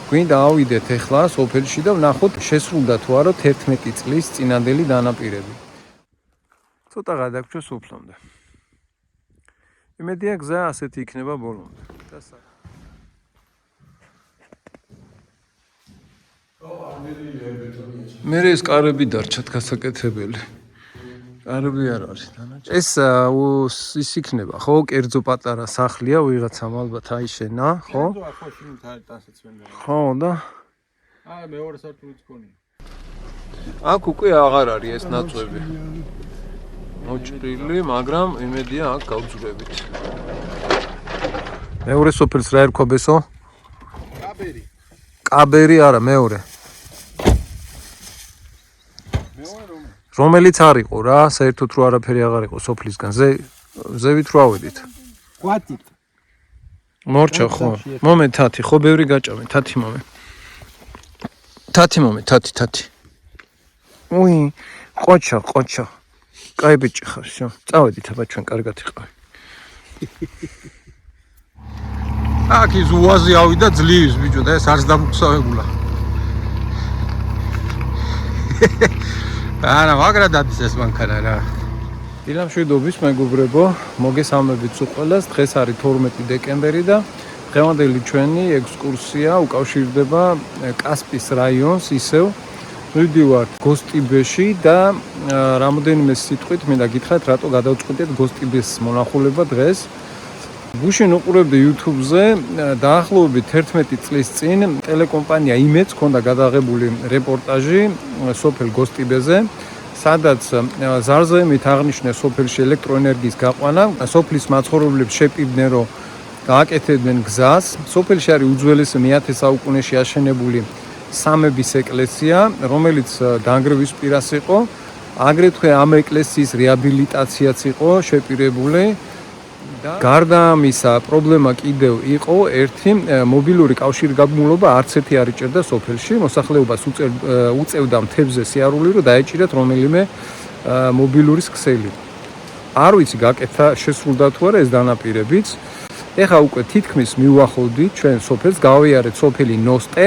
გვინდა ავიდეთ ახლა სოფელში და ვნახოთ შესრულდა თუ არა 11 წლის წინანდელი დანაპირები. ცოტა გადაგჭრა სოფლამდე. იმედია გზა ასეთი იქნება ბოლომდე. მე ეს კარები დარჩათ გასაკეთებელი. კარები არ არის დანარჩენი. ეს იქნება, ხო, კერძო პატარა სახლია, ვიღაცამ ალბათ აიშენა, ხო? ხო, და მეორე სართულიც გქონია. აქ უკვე აღარ არის ეს ნაწყვები. მოჭრილი, მაგრამ იმედია აქ გავძვრებით. მეორე სოფელს რა ერქვა ბესო? კაბერი. კაბერი არა, მეორე. რომელიც არ იყო რა, საერთოდ რო არაფერი აღარ იყო სოფლისგან, ზევით რო ავედით. ყვატით. მორჩა ხო. მომენტ თათი, ხო ბევრი გაჭამე, თათი მომე. თათი. უი, ყოჩა. კაი ბიჭი ხარ, შო. წავედით აბა ჩვენ კარგად იყავი. აქ ის უაზი ავიდა ძლივს ბიჭო და ეს არც დამწავებულა. არა, მაგრა დადის ეს მანქანა რა. დილამშვიდობის მეგობრებო, მოგესალმებით ყველას. დღეს არის 12 დეკემბერი და დღევანდელი ჩვენი ექსკურსია უკავშირდება კასპის რაიონს, ისევ ვიდივართ გოსტიბეში და რამოდენიმე სიტყვით მინდა გითხრათ, რატო გადავწყვიტეთ გოსტიბეს მონახულება დღეს. გუშინ უყურებდი YouTube-ზე დაახლოებით 11 წლის წინ ტელეკომპანია იმედს ჰქონდა გადაღებული რეპორტაჟი სოფელ გოსტიბეზე, სადაც ზარზემით აღნიშნეს სოფელში ელექტროენერგიის გაყვანა, სოფლის მაცხოვრებლებს შეპირდნენ, რომ გააკეთებდნენ გზას. სოფელში არის უძველესი მე-10 საუკუნეში აშენებული სამების ეკლესია, რომელიც დანგრევის პირას იყო. აგრეთვე ამ ეკლესიის რეაბილიტაციაც იყო შეპირებული. გარდა ამისა, პრობლემა კიდევ იყო ერთი მობილური კავშირგაბმულობა არც ერთი არ იჭერდა სოფელში. მოსახლეობას უწევდა მთებზე სიარული, რომ დაეჭირათ რომელიმე მობილურის ქსელი. არ ვიცი გაკეთა შესრულდა თუ არა ეს დანაპირებიც. ეხა უკვე თითქმის მივუახლოვდით ჩვენ სოფელს, გავიარეთ სოფელი ნოსტე.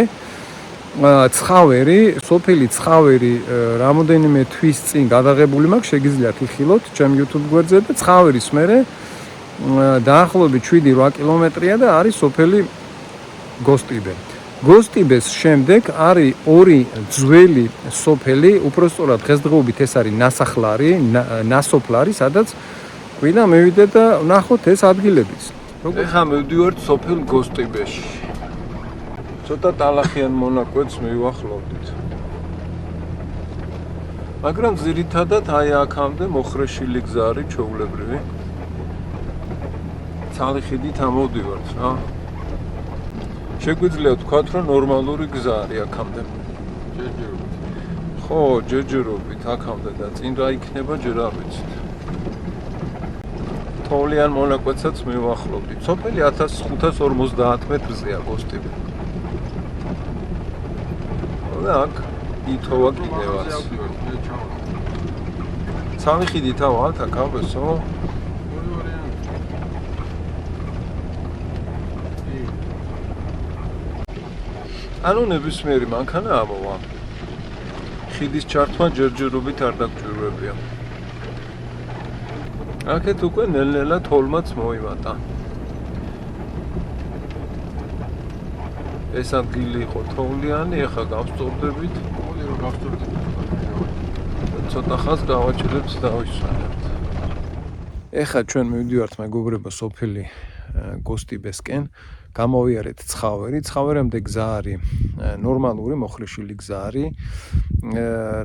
სოფელი ცხავერი რამოდენიმე თვის წინ გადაღებული მაქვს, შეგიძლიათ იხილოთ ჩემ YouTube გვერდზე და ცხავერის მერე დაახლოებით 7-8 კილომეტრია და არის სოფელი გოსტიბე. გოსტიბეს შემდეგ არის ორი ძველი სოფელი, უпростоრად დღესდღეობით ეს არის ნასოფლარი, სადაც გვინდა მივიდეთ და ვნახოთ ეს ადგილებიც. ეხლა მივდივართ სოფელ გოსტიბეში. ცოტა ტალახიან მონაკვეთს მივუახლოვდით. მაგრამ ძირითადად აი აქამდე მოხრეშილი გზა არის ჩვეულებრივი. ცალი ხიდით ამოვდივართ რა. შეგვიძლია ვთქვათ, რომ ნორმალური გზა არის აქამდე. ჯერჯერობით. ხო, ჯერჯერობით აქამდე და წინ რა იქნება ჯერ არ ვიცით. თოვლიან მონაკვეთსაც მივუახლოვდით. სოფელი 1550 მეტრზეა გოსტიბე. და აქ ითოვა კიდევაც. ცალი ხიდით ავალთ აქავესო. ანუ ნებისმიერი მანქანა ამოვა. ხიდის ჩართვა ჯერჯერობით არ დაგჭირვებია. აქეთ უკვე ნელ-ნელა თოლმაც მოიმატა. ეს ადგილი იყო თოვლიანი, ეხლა გავსწორდებით. ცოტა ხანს გავაჭირებთ და დავისვენებთ. ეხლა ჩვენ მივდივართ მეგობრებო სოფელი გოსტიბესკენ. გამოვიარეთ ცხავერამდე გზა არის ნორმალური მოხრეშილი გზა არის.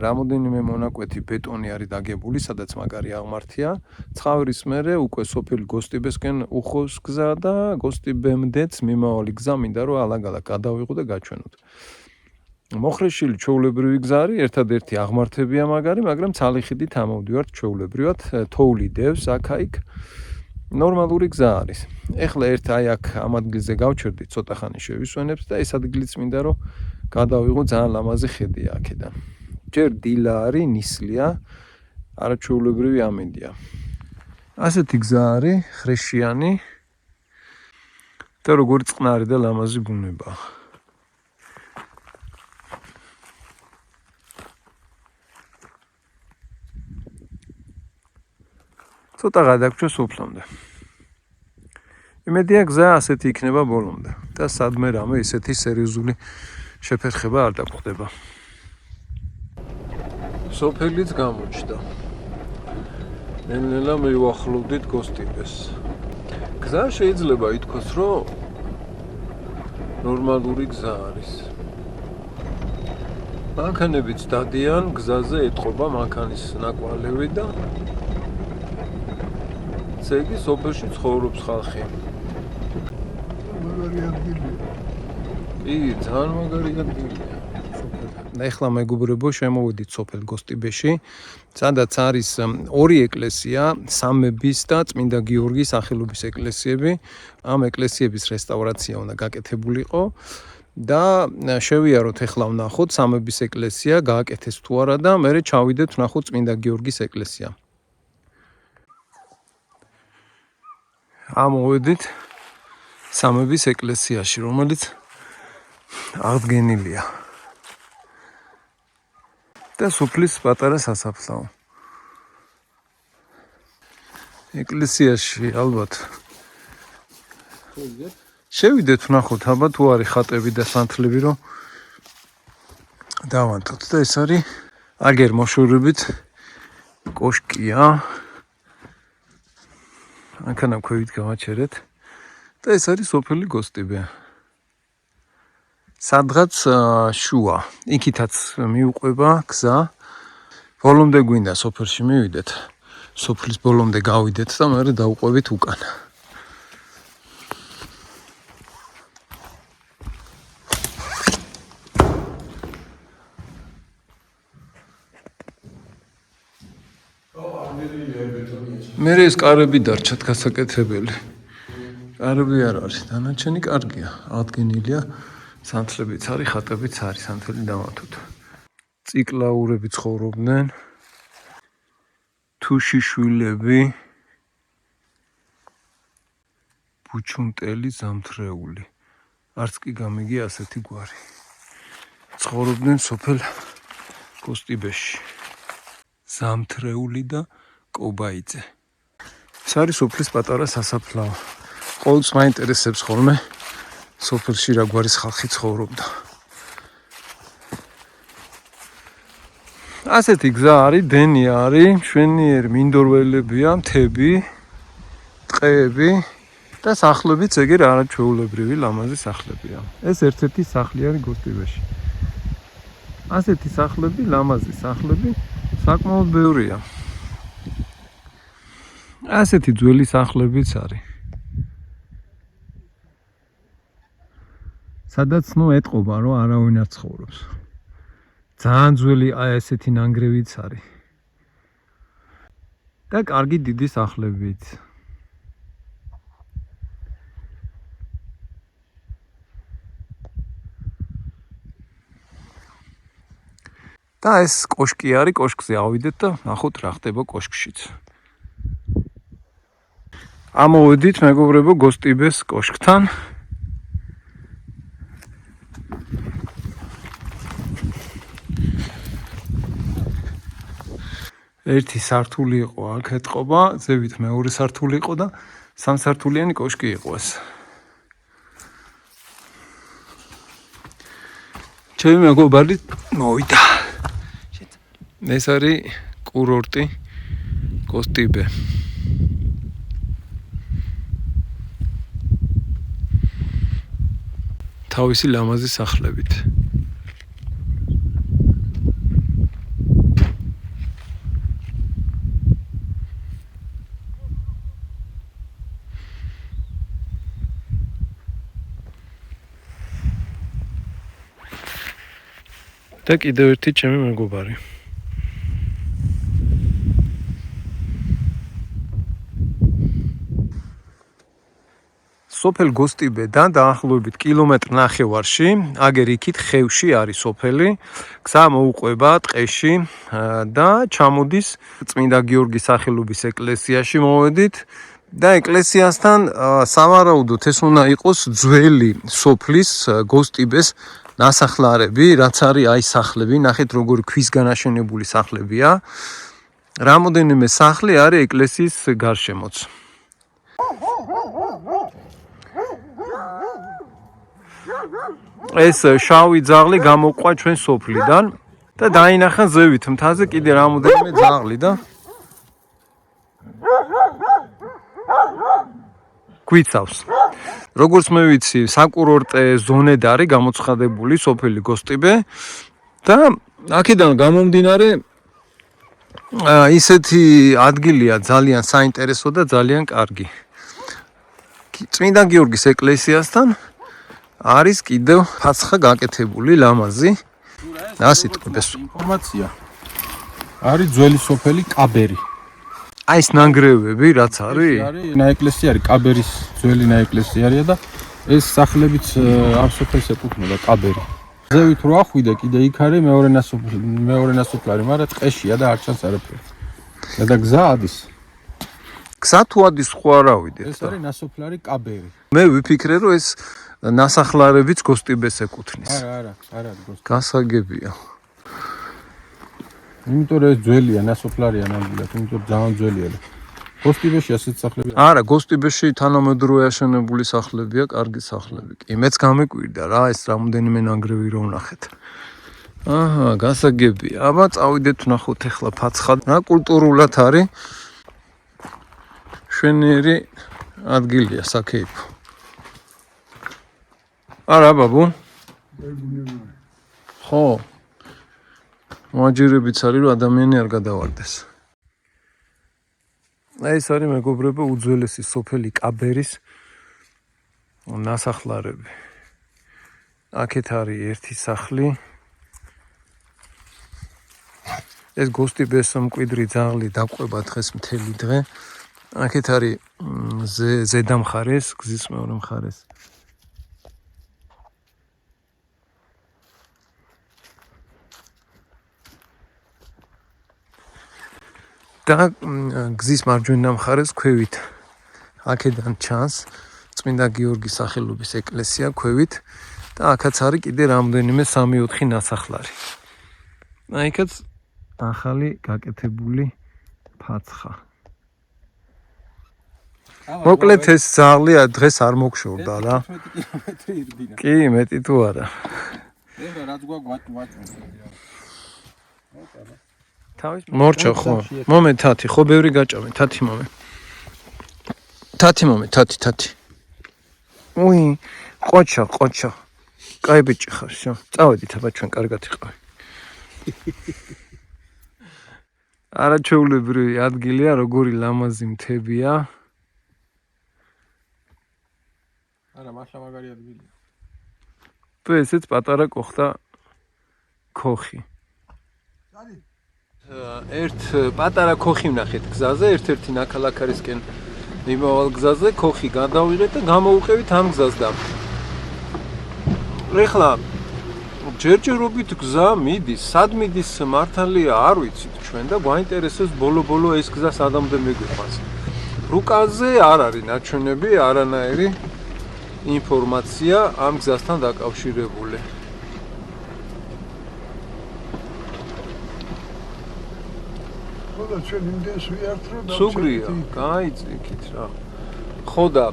რამოდენიმე მონაკვეთი ბეტონი არის დაგებული, სადაც მაგარი აღმართია. ცხავერის მერე უკვე სოფელი გოსტიბესკენ უხოს გზა და გოსტიბემდეც მიმავალი გზა მინდა რომ ალაგ-ალაგ გადავიღო და გაჩვენოთ. მოხრეშილი ჩვეულებრივი გზა არის, ერთადერთი აღმართებია მაგარი, მაგრამ ცალი ხიდით ამოვდივართ ჩვეულებრივად, თოვლი დევს აქა-იქ. ნორმალური გზა არის. ეხლა აი აქ ამ ადგილზე გავჩერდით, ცოტა ხანი შევისვენებთ და ეს ადგილიც მინდა რომ გადავიღო, ძალიან ლამაზი ხედია აქედან. ჯერ დილა არის, ნისლია, არაჩვეულებრივი ამინდია. ასეთი გზა არის, ხრეშიანი და როგორი წყნარი და ლამაზი ბუნება. ცოტა გადაგჭრა სოფლამდე. იმედია გზა ასეთი იქნება ბოლომდე და სადმე რამე ისეთი სერიოზული შეფერხება არ დაგხვდება. სოფელიც გამოჩნდა. ნელ-ნელა მივახლოვდით გოსტიბეს. გზა შეიძლება ითქვას, რომ ნორმალური გზა არის. მანქანებიც დადიან, გზაზე ეტყობა მანქანის ნაკვალევი და ზეგი სოფელში ცხოვრობს ხალხი. მაგარი ადგილია. კი, ძალიან მაგარი ადგილია. და ეხლა მეგობრებო, შემოვედით სოფელ გოსტიბეში, სადაც არის ორი ეკლესია, სამების და წმინდა გიორგის სახელობის ეკლესიები. ამ ეკლესიების რესტავრაცია უნდა გაკეთებულიყო და შევიაროთ ეხლა ვნახოთ სამების ეკლესია გააკეთეს თუ არა და მერე ჩავიდეთ ვნახოთ წმინდა გიორგის ეკლესია. ამოვედით სამების ეკლესიაში, რომელიც აღდგენილია. და სოფლის პატარა სასაფლაო. ეკლესიაში ალბათ შევიდეთ ვნახოთ აბა თუ არის ხატები და სანთლები, რომ დავანთოთ და ეს არის აგერ მოშორებით კოშკია. აქანა ქვევით გავაჩერეთ და ეს არის სოფელი გოსტიბე. სადღაც შუა, იქითაც მიუყვება გზა. ბოლომდე გვინდა სოფელში მივიდეთ. სოფლის ბოლომდე გავიდეთ და მერე დავუყვებით უკან. მერე ეს კარები დარჩათ გასაკეთებელი. კარები არ არის, დანარჩენი კარგია, აღდგენილია. სანთლებიც არის, ხატებიც არის, სანთელი დავანთოთ. ციკლაურები ცხოვრობდნენ. თუში შვილები. ბუჩუნტელი ზამთრეული. არც კი გამიგია ასეთი გვარი. ცხოვრობდნენ სოფელ გოსტიბეში. ზამთრეული და კობაიძე. ეს არის სოფლის პატარა სასაფლაო. ყოველთვის მაინტერესებს ხოლმე სოფელში რა გვარის ხალხი ცხოვრობდა. ასეთი გზა არის, დენი არის, მშვენიერი მინდორველებია, მთები, ტყეები და სახლებიც ეგერ არაჩვეულებრივი ლამაზი სახლებია. ეს ერთ-ერთი სახლი არის გოსტიბეში. ასეთი სახლები, ლამაზი სახლები საკმაოდ ბევრია. ასეთი ძველი სახლებიც არის. სადაც ეტყობა, რომ არავინ არ ცხოვრობს. ძალიან ძველი ესეთი ნანგრევიც არის. და კარგი დიდი სახლებიც. და ეს კოშკი არის, კოშკზე ავიდეთ და ნახოთ რა ხდება კოშკშიც. ამოვედით მეგობრებო გოსტიბეს კოშკთან. ერთი სართული იყო აქ ეტყობა, ზევით მეორე სართული იყო და სამსართულიანი კოშკი იყო ეს. ჩემი მეგობარი მოვიდა. ეს არის კურორტი გოსტიბე. თავისი ლამაზი სახლებით. და კიდევ ერთი ჩემი მეგობარი. სოფელ გოსტიბედან დაახლოებით კილომეტრ ნახევარში, აგერ იქით ხევში არის სოფელი, გზა მოუყვება ტყეში და ჩამოდის წმინდა გიორგის სახელობის ეკლესიაში მოვედით და ეკლესიასთან სავარაუდოდ ეს უნდა იყოს ძველი სოფლის გოსტიბეს ნასახლარები, რაც არის აი სახლები, ნახეთ როგორი ქვისგან აშენებული სახლებია. რამოდენიმე სახლი არის ეკლესიის გარშემოც. ეს შავი ძაღლი გამოყვა ჩვენ სოფლიდან და დაინახა ზევით მთაზე კიდე რამოდენიმე ძაღლი და გვიცავს. როგორც მე ვიცი, საკურორტე ზონად არის გამოცხადებული სოფელი გოსტიბე და აქედან გამომდინარე ისეთი ადგილია ძალიან საინტერესო და ძალიან კარგი. წმინდა გიორგის ეკლესიასთან არის კიდევ ფაცხა გაკეთებული ლამაზი. ასე თქვეს. ინფორმაცია. არის ძველი სოფელი კაბერი. აი ეს ნანგრევები რაც არის? არის ნაეკლესია არის კაბერის ძველი ნაეკლესია არის და ეს სახლებიც ამ სოფელს ეკუთვნება კაბერი. ზევით რო ახვიდე კიდე იქ არის მეორე ნასოფლარი, მაგრამ ტყეშია და არ ჩანს არაფერი. და გზა ადის. გზა თუ ადის ხო არ ავიდეთ. ეს არის ნასოფლარი კაბერი. მე ვიფიქრე რომ ეს ნასახლარებიც გოსტიბეს ეკუთვნის. არა, გოს. გასაგებია. იმიტომ რომ ეს ძველია, ნასოფლარია ნამდვილად, იმიტომ ძალიან ძველია. გოსტიბეში ასეთ სახლები არა, გოსტიბეში თანამედროვე აშენებული სახლებია, კარგი სახლები. კი, მეც გამეკვირდა რა, ეს რამოდენიმე ნანგრევი რო ვნახეთ. აჰა, გასაგებია. აბა წავიდეთ ვნახოთ ახლა ფაცხა. რა კულტურულად არის? შვენიერი ადგილია, საკეიფო. არა, ბაბუ? ხო. მოაჯირებიც არის რომ ადამიანი არ გადავარდეს. ეს არის მეგობრებო უძველესი სოფელი კაბერის ნასახლარები. აქეთ არის ერთი სახლი. ეს გოსტიბეს მკვიდრი ძაღლი დაყვება დღეს მთელი დღე. აქეთ არის ზედა მხარეს, გზის მეორე მხარეს. და გზის მარჯვენა მხარეს ქვევით აქედან ჩანს წმინდა გიორგის სახელობის ეკლესია ქვევით და აქაც არის კიდე რამდენიმე 3-4 ნასახლარი. აიქაც ახალი გაკეთებული ფაცხა. მოკლედ ეს ძაღლი დღეს არ მოგშორდა რა. 15 კილომეტრი ირბინა. კი, მეტი თუ არა. ეხლა რაც გვაქვს მორჩა ხო? მომე თათი, ხო ბევრი გაჭამე, თათი მომე. თათი. უი, ყოჩა. კაი ბიჭი ხარ, შო. წავედით აბა ჩვენ კარგად იყავი. არაჩვეულებრივი ადგილია, როგორი ლამაზი მთებია. არა, მაშა მაგარი ადგილია. თუ ესეც პატარა კოხთა ქოხი. ერთ პატარა ქოხი ვნახეთ გზაზე, ერთ-ერთი ნაქალაქარისკენ მიმავალ გზაზე ქოხი გადავიღეთ და გამოვუყევით ამ გზას და ეხლა ჯერჯერობით გზა მიდის, სად მიდის მართალია არ ვიცით ჩვენ და გვაინტერესებს ბოლო ეს გზა სადამდე მიგვიყვანს. რუკაზე არ არის ნაჩვენები, არანაირი ინფორმაცია ამ გზასთან დაკავშირებული. ჩვენ იმდენს ვიართრო და სუგრია, გაიწიქით რა. ხო და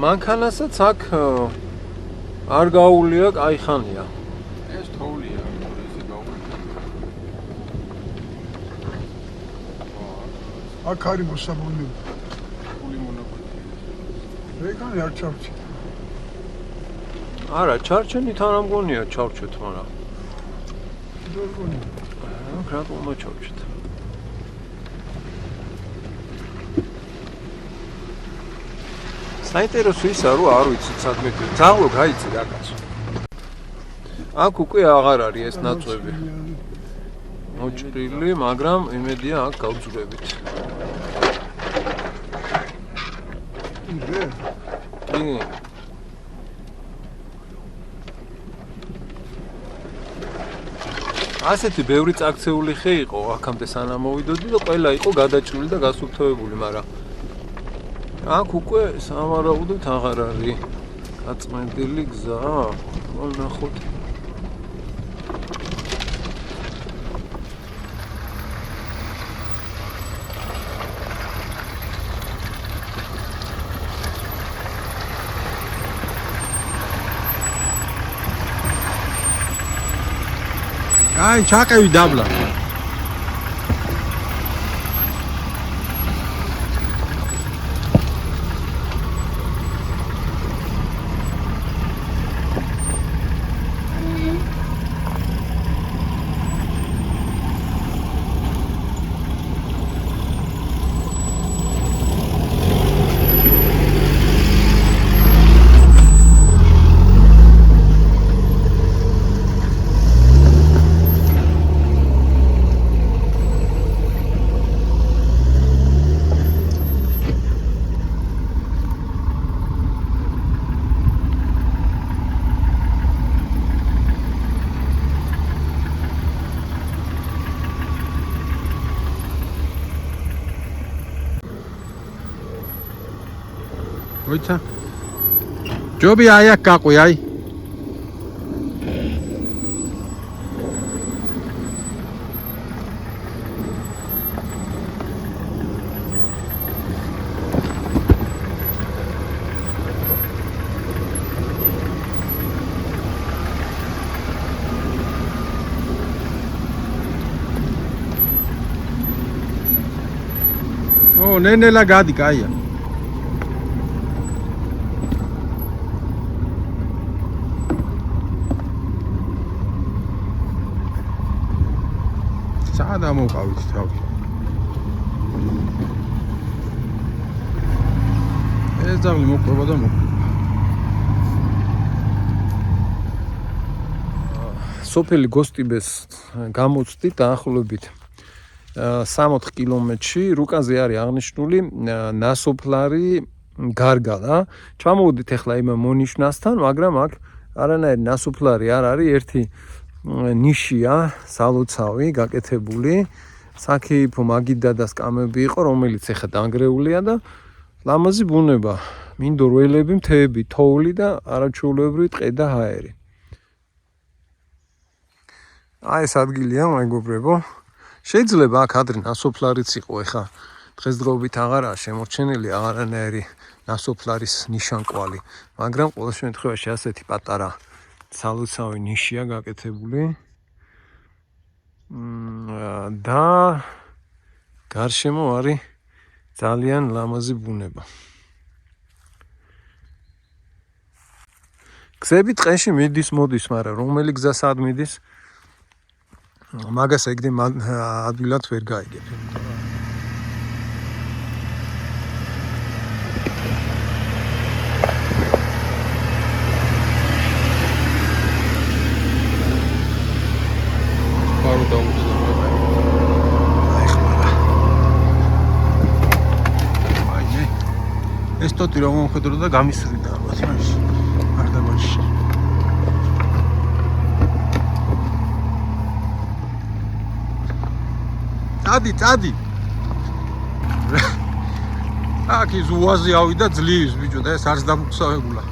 მანქანასაც აქ არ გაუულია, კაი ხანია. ეს თოვლია, ესე გაუულია. აქ არის მოსამონები. ფული მონაკვეთი. ეგანი არ ჩავჭი. არა, ჩარჩენით არ ამგონია ჩავჭეთ, მაგრამ დორგონი. რატომ ჩავჭეთ? საინტერესო ისა რომ არ ვიცით სადმე ძაღლო გაიცი რა კაცო. აქ უკვე აღარ არის ეს ნაწყვები. მოჭრილი, მაგრამ იმედია აქ გავძვრებით. კი. ასეთი ბევრი წაქცეული ხე იყო აქამდე სანამ მოვიდოდი და ყველა იყო გადაჭრილი და გასუფთავებული, მაგრამ აქ უკვე სამარაუდოდ აღარ არის გაწმენდილი გზა. ვნახოთ. აი, ჩაყევი დაბლა. მოიცა ჯობი აი აქ გაყვი აი ო ნენელა გადი კაია სადა მოვყავით თავი ეს ძაღლი მოყვება და მოყვება სოფელი გოსტიბეს გამოცდით დაახლოებით 60 კილომეტრში რუკაზე არის აღნიშნული ნასოფლარი გარგალა ჩამოვიდით ახლა იმ მონიშნასთან მაგრამ აქ არანაირი ნასოფლარი არ არის ერთი ნიშია სალოცავი გაკეთებული საქეიფო მაგიდა და სკამები იყო რომელიც ახლა დანგრეულია და ლამაზი ბუნება მინდორ ველები მთები თოვლი და არაჩვეულებრივი ტყე და ჰაერი აი ეს ადგილია მეგობრებო შეიძლება აქ ადრე ნასოფლარიც იყო ახლა დღესდღეობით აღარაა შემორჩენილი აღარანაირი ნასოფლარის ნიშანკვალი მაგრამ ყოველ შემთხვევაში ასეთი პატარა სალოცავი ნიშია გაკეთებული და გარშემო არის ძალიან ლამაზი ბუნება გზები ტყეში მიდის მოდის მაგრამ რომელი გზა სად მიდის მაგას ეგრე ადვილად ვერ გაიგებ ეს ტოტი რომ მომხედრო და გამისრიდა ალბათ იმაში არ დაბაში წადი აქ ის უაზი ავიდა ძლივს ბიჭო და ეს არც დამუხსავებულა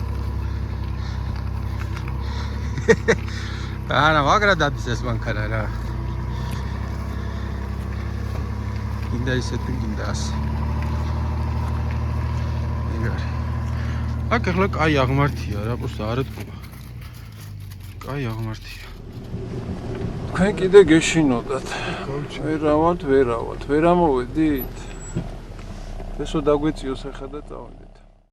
არა მაგრა დადის ეს მანქანა რა გინდა ისეთი გინდა ასე აქ ახლა კაი აღმართია რა პოსტა არ ეთქობა კაი აღმართია თქვენ კიდე გეშინოდათ ვერავთ ვერ ამოვედით ესო დაგვეციოს ახლა და წავიდეთ